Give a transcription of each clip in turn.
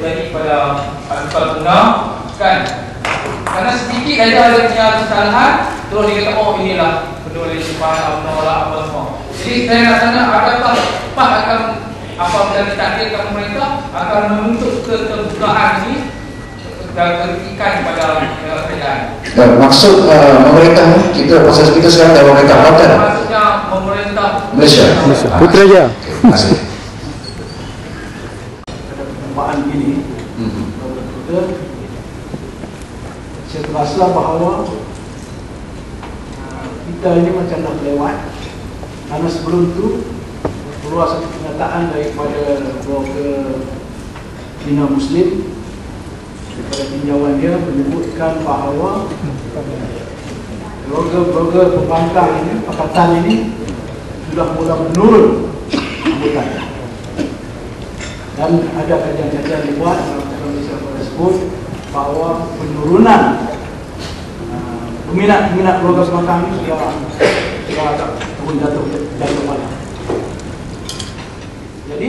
terjadi pada artikel undang kan. Karena sedikit aja ada punya kesalahan, terus dia kata oh inilah penulis menolak apa semua. Jadi saya rasanya adakah PAH akan apabila ditakdirkan pemerintah akan menuntut keterbukaan ini dan kritikan pada kerajaan. Maksud pemerintah kita proses kita sekarang dari pemerintah apa? Maksudnya pemerintah Malaysia. Putrajaya. Terima kasih. Perjumpaan ini saya terasa bahawa kita ini macam dah lewat, karena sebelum itu keluar satu pernyataan daripada blogger Bina Muslim daripada tinjauan dia menyebutkan bahawa blogger pembantang ini, pakatan ini sudah mula menurun anggotanya. Dan ada kajian-kajian dibuat dalam Malaysia tersebut bahawa penurunan peminat blogger pembantang ini sudah agak turun jatuh pada. Jadi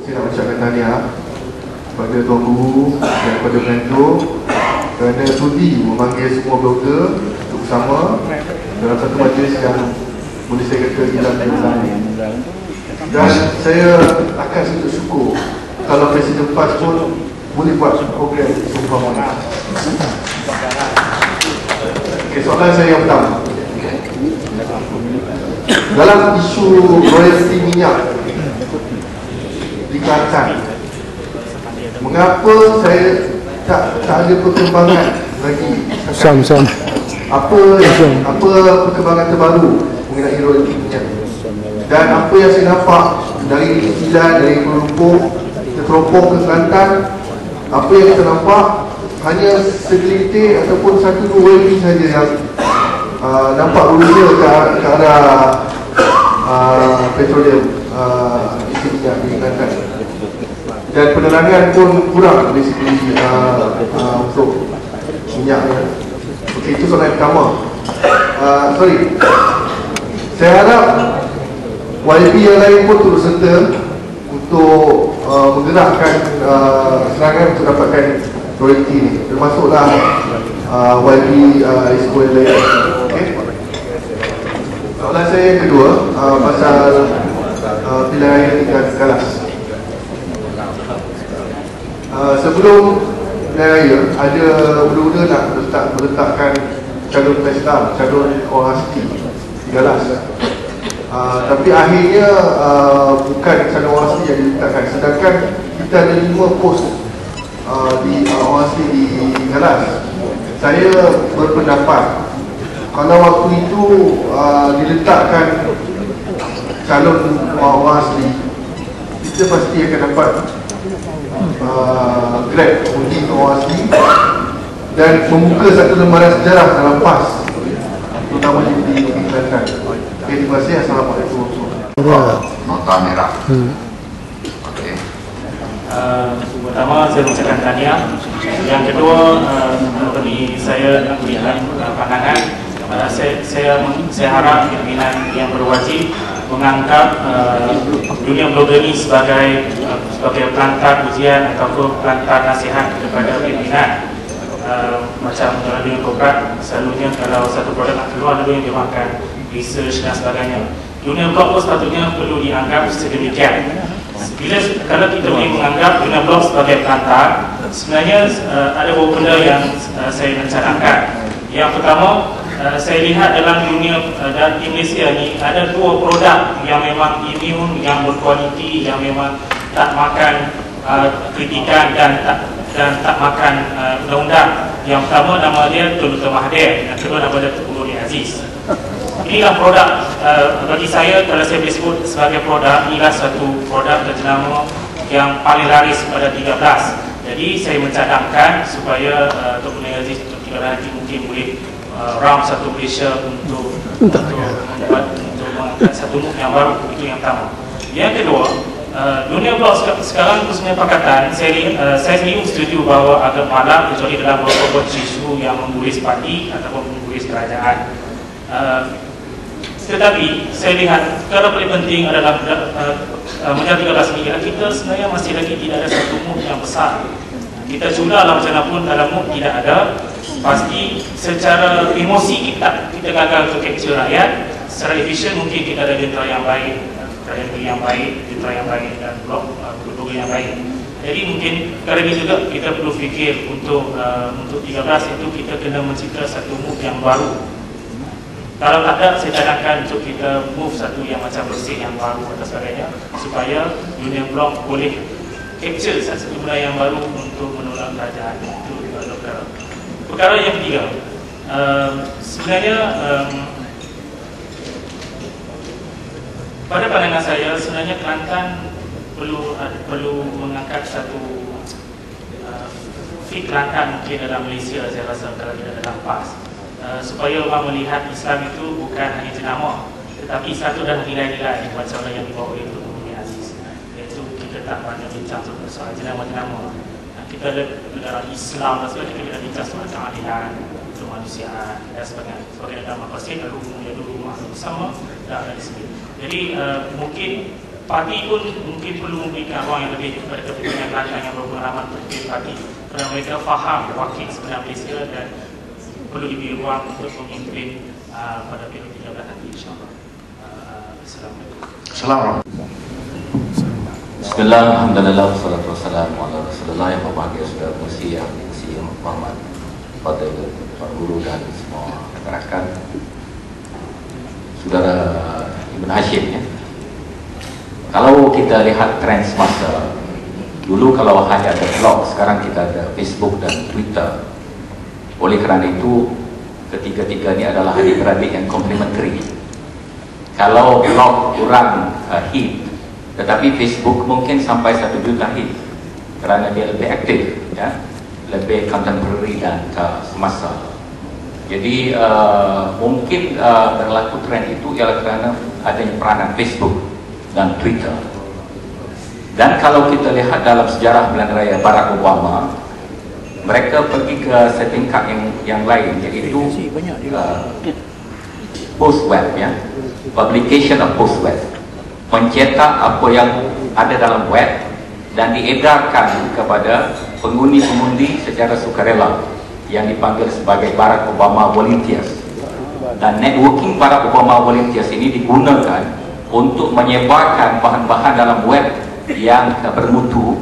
saya nak ucapkan tahniah kepada Tuan Guru dan kepada mentor kerana sudi memanggil semua blogger untuk bersama dalam satu majlis yang boleh saya kata hilang kebesaran. Dan saya akan sangat syukur kalau Presiden PAS pun boleh buat program seumpama. Okay, soalan saya yang pertama, dalam isu royalti minyak di Kelantan, mengapa saya tak ada perkembangan lagi? Apa perkembangan terbaru mengenai royalti minyak? Dan apa yang saya nampak dari Kelantan, dari teropong ke Kelantan, apa yang kita nampak hanya segelintir ataupun satu dua royalti saja yang nampak berusaha ke arah petroleum isi minyak di Kelantan. Dan penerangan pun kurang dari segi untuk minyaknya. Okey, itu soalan pertama. Saya harap YB yang lain pun turut serta untuk menggerakkan serangan untuk dapatkan royalti ini, termasuklah YB Isco yang lain. Okay. Soalan saya yang kedua pasal pilihan raya tingkat Kalas. Sebelum pilihan raya ada mula-mula nak meletakkan calon pesta, calon orang asli di Kalas. Tapi akhirnya bukan calon orang asli yang diletakkan, sedangkan kita ada 5 pos di orang asli di Kalas. Saya berpendapat kalau waktu itu diletakkan calon orang asli, kita pasti akan dapat grab undi orang asli dan membuka satu lembaran sejarah dalam PAS, terutama di Kelantan. Okay, terima kasih. Assalamualaikum. Nota merah. Okey. Pertama saya mengucapkan tahniah. Yang kedua, bagi saya melihat pandangan, saya harap pimpinan yang berwajib menganggap dunia blogger ini sebagai pelantar ujian ataupun pelantar nasihat kepada pimpinan. Macam dalam dunia korporat, selalunya kalau satu produk nak keluar, dulu yang dimakan research dan sebagainya. Dunia blog pun sepatutnya perlu dianggap sedemikian. Kalau kita boleh menganggap dunia blog sebagai pelantar, sebenarnya ada beberapa benda yang saya mencadangkan. Yang pertama, saya lihat dalam dunia dan di Malaysia ni ada 2 produk yang memang immune, yang berkualiti, yang memang tak makan kritikan dan tak makan undang-undang. Yang pertama nama dia Tun Dr. Mahathir, yang kedua nama dia Tun Nuri Aziz. Inilah produk bagi saya, kalau saya boleh sebut sebagai produk, inilah satu produk berjenama yang paling laris pada 13. Jadi saya mencadangkan supaya Tun Nuri Aziz nanti mungkin boleh round satu Malaysia untuk mengangkat satu move yang baru. Itu yang pertama. Yang kedua, dunia blog sekarang khususnya pakatan, saya sendiri setuju bahawa agak malam kecuali dalam beberapa isu yang mengguris parti ataupun mengguris kerajaan. Tetapi saya lihat perkara paling penting adalah menjaga 13 miliar kita sebenarnya masih lagi tidak ada satu mood yang besar. Kita cuba lah macam mana pun dalam mood tidak ada, pasti secara emosi kita gagal untuk capture rakyat. Secara efisien mungkin kita ada jentera yang baik, jentera yang baik dan blog yang baik. Jadi mungkin perkara ini juga kita perlu fikir untuk 13 itu kita kena mencipta satu move yang baru. Kalau ada, saya cadangkan untuk kita move satu yang macam bersih, yang baru dan sebagainya, supaya Union Block boleh capture satu benda yang baru untuk menolak kerajaan. Itu perkara yang ketiga. Sebenarnya pada pandangan saya, sebenarnya Kelantan perlu mengangkat satu fit Kelantan mungkin dalam Malaysia. Saya rasa kalau tidak dalam PAS, supaya orang melihat Islam itu bukan hanya jenama, tetapi satu dan nilai-nilai macam yang dibawa oleh Tuan Muhammad Aziz, iaitu kita tak banyak bincang soal jenama-jenama. Kita negara Islam dan sebagainya, kita bincang soal keadilan, kemanusiaan dan sebagainya. Sebagai agama Muslim, lalu rumah bersama dan ada di sini. Jadi mungkin parti pun mungkin perlu memberikan ruang yang lebih kepada kepimpinan Kelantan yang berpengalaman untuk parti, kerana mereka faham wakil sebenar Malaysia dan perlu diberi ruang untuk memimpin pada periode 13 nanti, insyaAllah. Assalamualaikum. Assalamualaikum. Bismillah, alhamdulillah, wassalatu wassalamu ala rasulullah. Yang berbahagia saudara Musi, yang hormat pada Pak Guru dan semua rakan, saudara Ibn Hashim ya. Kalau kita lihat trend semasa, dulu kalau hanya ada blog, sekarang kita ada Facebook dan Twitter. Oleh kerana itu, ketiga-tiga ini adalah adik-beradik yang komplementari. Kalau blog kurang hit, tetapi Facebook mungkin sampai 1 juta hit, kerana dia lebih aktif, ya, lebih contemporary dan semasa. Jadi mungkin berlaku trend itu ialah kerana adanya peranan Facebook dan Twitter. Dan kalau kita lihat dalam sejarah pilihan raya Barack Obama, mereka pergi ke setingkat yang lain, iaitu post web, ya, publication of post web, mencetak apa yang ada dalam web dan diedarkan kepada pengundi-pengundi secara sukarela yang dipanggil sebagai Barack Obama Volunteers. Dan networking Barack Obama Volunteers ini digunakan untuk menyebarkan bahan-bahan dalam web yang bermutu,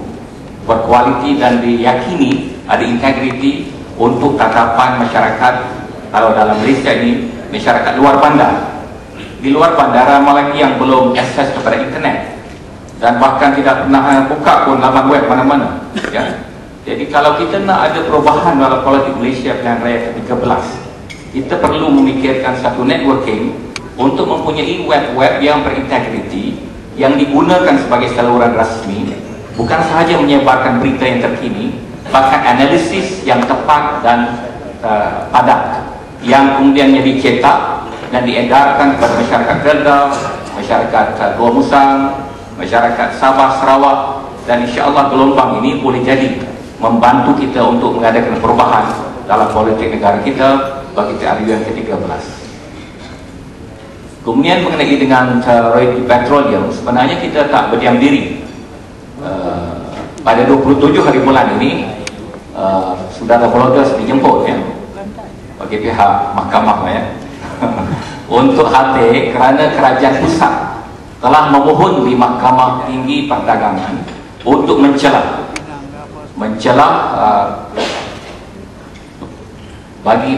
berkualiti dan diyakini ada integriti untuk tatapan masyarakat. Kalau dalam Malaysia ini, masyarakat luar bandar. Di luar bandar ramai lagi yang belum akses kepada internet dan bahkan tidak pernah buka pun laman web mana-mana, ya. Jadi kalau kita nak ada perubahan dalam politik Malaysia pilihan raya ke-13, kita perlu memikirkan satu networking untuk mempunyai web-web yang berintegriti, yang digunakan sebagai saluran rasmi, bukan sahaja menyebarkan berita yang terkini, bahkan analisis yang tepat dan padat, yang kemudiannya dicetak dan diedarkan kepada masyarakat Kedah, masyarakat Gua Musang, masyarakat Sabah, Sarawak, dan insya-Allah gelombang ini boleh jadi membantu kita untuk mengadakan perubahan dalam politik negara kita bagi TRU yang ke-13. Kemudian mengenai dengan royalty petroleum, sebenarnya kita tak berdiam diri. Pada 27 hari bulan ini, saudara bloggers dijemput, ya, bagi pihak mahkamah, ya, untuk HT kerana kerajaan pusat telah memohon di Mahkamah Tinggi Perdagangan untuk mencelah bagi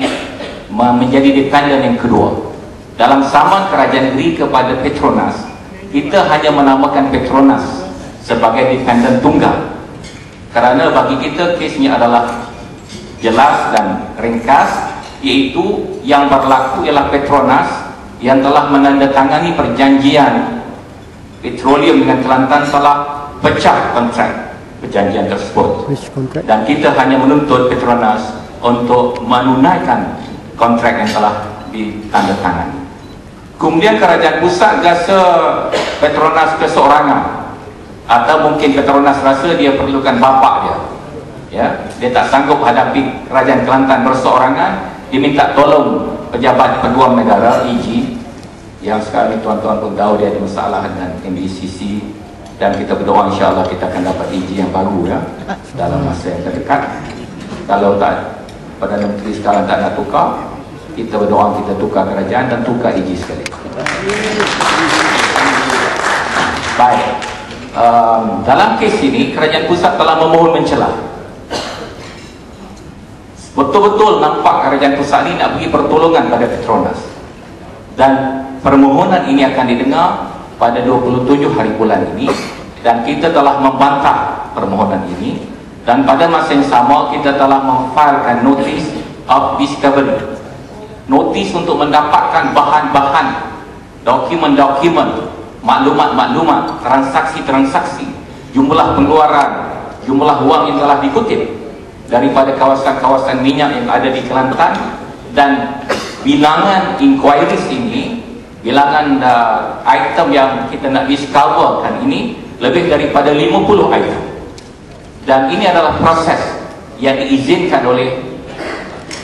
menjadi dependen yang kedua. Dalam saman kerajaan negeri kepada Petronas, kita hanya menamakan Petronas sebagai dependen tunggal, kerana bagi kita kesnya adalah jelas dan ringkas, iaitu yang berlaku ialah Petronas yang telah menandatangani perjanjian petroleum dengan Kelantan telah pecah kontrak perjanjian tersebut, dan kita hanya menuntut Petronas untuk menunaikan kontrak yang telah ditandatangani. Kemudian kerajaan pusat rasa Petronas keseorangan, atau mungkin Petronas rasa dia perlukan bapak dia, ya, dia tak sanggup hadapi kerajaan Kelantan berseorangan, dia minta tolong pejabat peguam negara EG yang sekarang ini tuan-tuan pun tahu dia ada masalah dengan MBCC, dan kita berdoa insya-Allah kita akan dapat EG yang baru ya dalam masa yang terdekat. Kalau tak, Perdana Menteri sekarang tak nak tukar, kita berdoa kita tukar kerajaan dan tukar EG sekali. Baik, dalam kes ini kerajaan pusat telah memohon mencelah. Betul-betul nampak kerajaan pusat ini nak beri pertolongan pada Petronas, dan permohonan ini akan didengar pada 27 hari bulan ini, dan kita telah membantah permohonan ini, dan pada masa yang sama kita telah memfilekan notice of discovery, notis untuk mendapatkan bahan-bahan, dokumen-dokumen, maklumat-maklumat, transaksi-transaksi, jumlah pengeluaran, jumlah wang yang telah dikutip daripada kawasan-kawasan minyak yang ada di Kelantan, dan bilangan inquiries ini, bilangan item yang kita nak discoverkan ini lebih daripada 50 item, dan ini adalah proses yang diizinkan oleh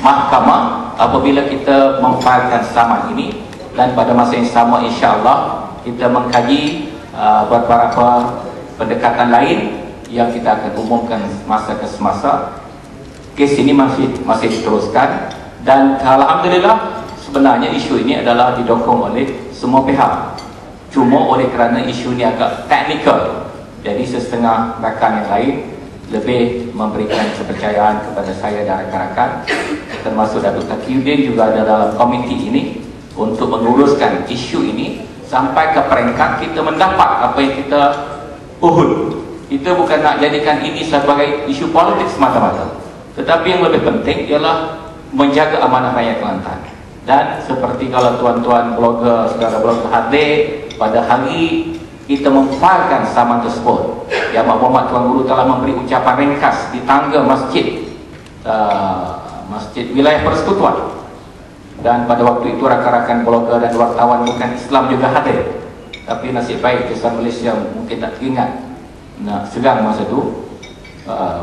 mahkamah apabila kita memfilekan saman ini, dan pada masa yang sama insya-Allah kita mengkaji beberapa pendekatan lain yang kita akan umumkan masa ke semasa. Kes ini masih diteruskan, dan alhamdulillah sebenarnya isu ini adalah didokong oleh semua pihak. Cuma oleh kerana isu ini agak teknikal, jadi setengah rakan yang lain lebih memberikan kepercayaan kepada saya dan rakan-rakan, termasuk Datuk Taqiyuddin juga ada dalam komiti ini untuk menguruskan isu ini sampai ke peringkat kita mendapat apa yang kita uhud. Kita bukan nak jadikan ini sebagai isu politik semata-mata, tetapi yang lebih penting ialah menjaga amanah rakyat Kelantan. Dan seperti kalau tuan-tuan blogger, saudara blogger hadir pada hari kita memfilekan saman tersebut, Yang Muhammad Tuan Guru telah memberi ucapan ringkas di tangga masjid wilayah persekutuan, dan pada waktu itu rakan-rakan blogger dan wartawan bukan Islam juga hadir. Tapi nasib baik kisah Malaysia mungkin tak teringat nak sedang masa itu,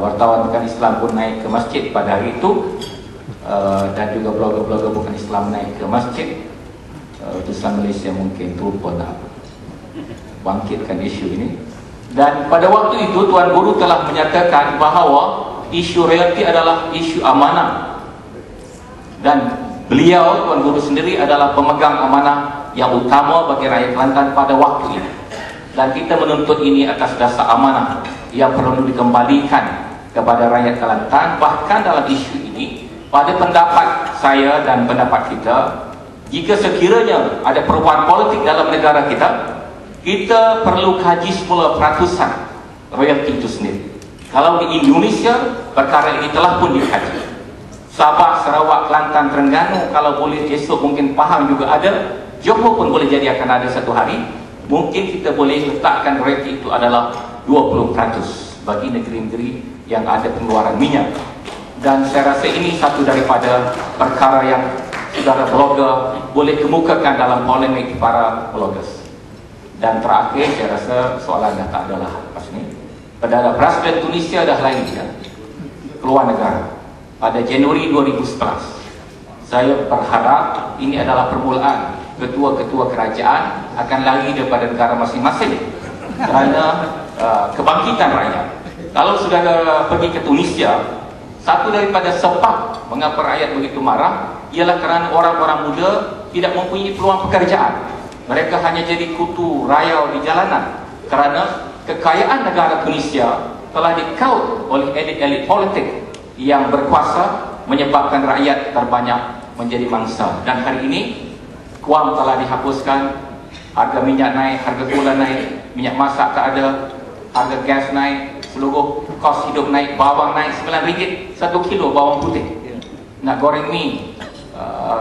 wartawan bukan Islam pun naik ke masjid pada hari itu, dan juga blogger-blogger bukan Islam naik ke masjid. Islam Malaysia mungkin terlupa nak bangkitkan isu ini. Dan pada waktu itu Tuan Guru telah menyatakan bahawa isu royalti adalah isu amanah, dan beliau Tuan Guru sendiri adalah pemegang amanah yang utama bagi rakyat Kelantan pada waktu ini, dan kita menuntut ini atas dasar amanah yang perlu dikembalikan kepada rakyat Kelantan. Bahkan dalam isu ini, pada pendapat saya dan pendapat kita, jika sekiranya ada perubahan politik dalam negara kita perlu kaji semula peratusan royalti itu sendiri. Kalau di Indonesia, perkara ini telah pun dikaji. Sabah, Sarawak, Kelantan, Terengganu, kalau boleh esok mungkin Pahang juga ada, Johor pun boleh jadi akan ada satu hari. Mungkin kita boleh letakkan royalti itu adalah 20% bagi negeri-negeri yang ada pengeluaran minyak. Dan saya rasa ini satu daripada perkara yang saudara blogger boleh kemukakan dalam polemik para bloggers. Dan terakhir, saya rasa soalan dah tak adalah lepas ni. Perdana Presiden Tunisia dah lain keluar negara pada Januari 2011. Saya berharap ini adalah permulaan ketua-ketua kerajaan akan lari daripada negara masing-masing kerana kebangkitan rakyat. Kalau saudara pergi ke Tunisia, satu daripada sebab mengapa rakyat begitu marah ialah kerana orang-orang muda tidak mempunyai peluang pekerjaan. Mereka hanya jadi kutu rayau di jalanan kerana kekayaan negara Tunisia telah dikaut oleh elit-elit politik yang berkuasa, menyebabkan rakyat terbanyak menjadi mangsa. Dan hari ini KUAM telah dihapuskan, harga minyak naik, harga gula naik, minyak masak tak ada, harga gas naik, seluruh kos hidup naik, bawang naik RM9 1 kilo bawang putih. Nak goreng mie,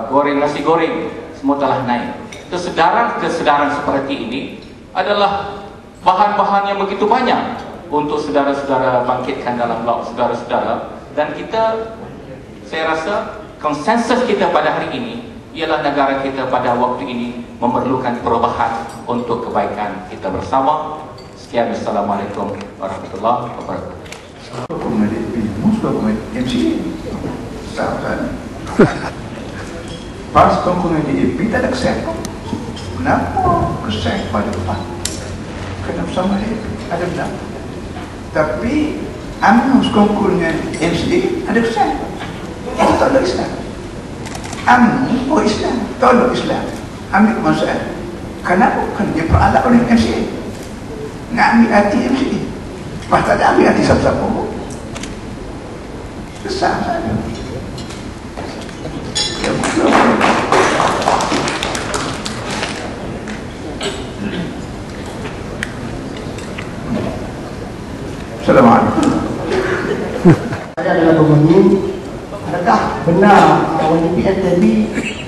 goreng nasi goreng, semua telah naik. Kesedaran seperti ini adalah bahan-bahan yang begitu banyak untuk saudara-saudara bangkitkan dalam blog saudara-saudara. Dan kita, saya rasa konsensus kita pada hari ini ialah negara kita pada waktu ini memerlukan perubahan untuk kebaikan kita bersama. Sekian, Assalamualaikum warahmatullahi wabarakatuh. Pas komponen DAP tak ada kesehatan. kenapa kesan pada PAN? Kenapa sama dia? Ada benar. Tapi UMNO sekongkol dengan MCA ada kesan. Itu tolak Islam. UMNO Islam, tolak Islam. Ambil kemaksudnya. Kenapa? Kan dia peralak oleh MCA. Nak ambil hati MCA. Lepas tak ada ambil hati siapa-siapa pun. Besar saja. Assalamualaikum. Saya adalah pembangun. Adakah benar YDP STB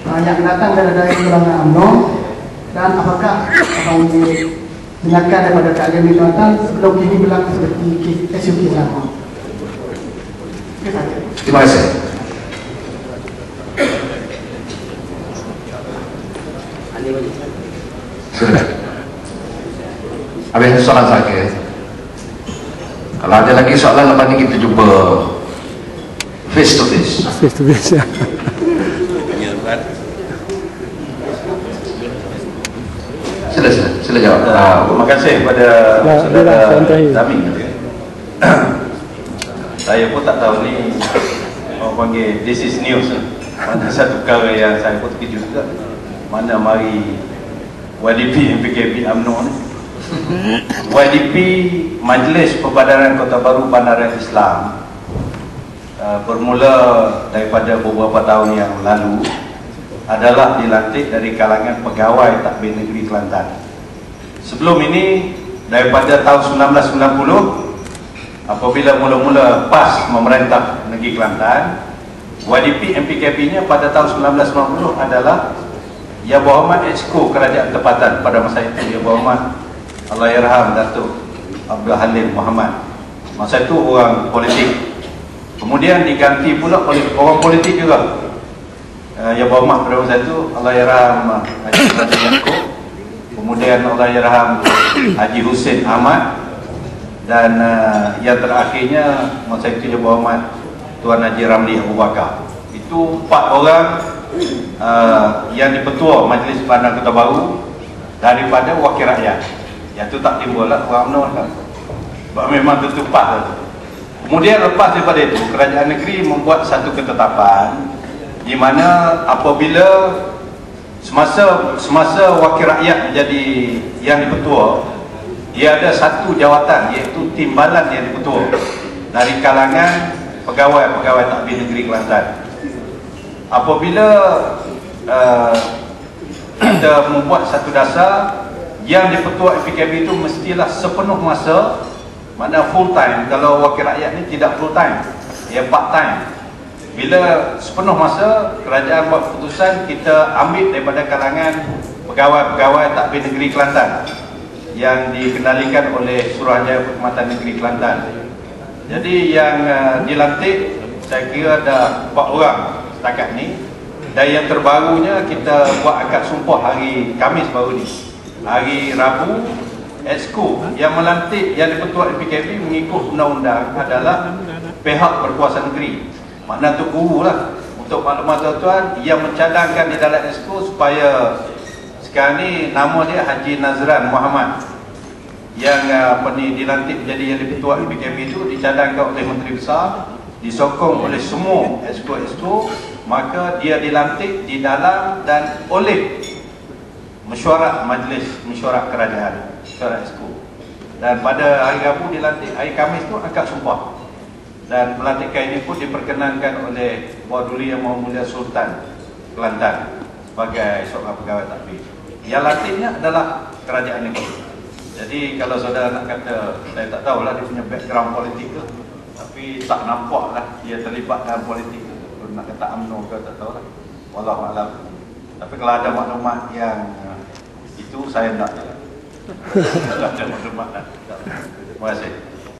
yang datang dari golongan UMNO, dan apakah akan didengarkan daripada keagamaan Kelantan sebelum ini berlaku seperti kes SUK sama? Terima kasih. Sudah. Habis soalan saya. Kalau ada lagi soalan, lepas ini kita jumpa face to face. Face to face ya. Sila jawab. Terima kasih kepada saudara Zami. Saya pun tak tahu ni orang panggil this is news. Mana satu perkara yang saya pun terkejut juga. Mana mari YDP MPKB UMNO ni. YDP Majlis Perbadaran Kota Baru Bandaran Islam bermula daripada beberapa tahun yang lalu adalah dilantik dari kalangan pegawai takbir negeri Kelantan. Sebelum ini daripada tahun 1990 apabila mula-mula PAS memerintah negeri Kelantan, YDP MPKB-nya pada tahun 1990 adalah Yang Berhormat Exco Kerajaan Tempatan pada masa itu, Yang Berhormat Allahyarham Datuk Abdul Halim Muhammad. Masa itu orang politik. Kemudian diganti pula oleh orang politik juga. Yang Berhormat pada masa itu Allahyarham Haji Razak Yaakob, kemudian Allahyarham Haji Hussein Ahmad, dan yang terakhirnya masa itu Yang Berhormat Tuan Haji Ramli Abu Bakar. Itu 4 orang yang dipetua Majlis Bandar Kota Baru daripada wakil rakyat. Yang tu tak timbul lah orang UMNO kan. Sebab memang tertupat lah. Kemudian lepas daripada itu, kerajaan negeri membuat satu ketetapan di mana apabila semasa wakil rakyat menjadi yang dipetua, dia ada satu jawatan iaitu timbalan yang dipetua dari kalangan pegawai-pegawai takbir negeri Kelantan. Apabila kita membuat satu dasar, yang dipetua MPKB itu mestilah sepenuh masa, mana full time. Kalau wakil rakyat ni tidak full time, dia part time. Bila sepenuh masa, kerajaan buat keputusan kita ambil daripada kalangan pegawai-pegawai takbir negeri Kelantan yang dikendalikan oleh Suruhanjaya Perkhidmatan Negeri Kelantan. Jadi yang dilantik saya kira ada 4 orang setakat ni, dan yang terbarunya kita buat akad sumpah hari Khamis baru ni. Hari Rabu, Exco yang melantik yang dipetua MPKB mengikut undang-undang adalah pihak berkuasa negeri. Makna Tok Guru lah. Untuk maklumat tuan-tuan, yang mencadangkan di dalam Exco supaya sekarang ni nama dia Haji Nazran Muhammad yang dilantik menjadi yang dipetua MPKB itu dicadangkan oleh Menteri Besar, disokong oleh semua Exco, maka dia dilantik di dalam dan oleh mesyuarat Majlis Mesyuarat Kerajaan, mesyuarat Exco. Dan pada hari Rabu dilantik, hari Khamis tu akad sumpah. Dan pelantikan ini pun diperkenankan oleh Waduli Yang Maha Mulia Sultan Kelantan sebagai seorang pegawai takbir. Yang lantiknya adalah kerajaan negeri. Jadi kalau saudara nak kata, saya tak tahulah dia punya background politik tu, tapi tak nampak lah dia terlibat dalam politik tu. Kalau nak kata UMNO ke tak tahulah, wallahualam. Tapi kalau ada maklumat yang itu saya tak tahu. Ada maklumat lah. Terima kasih.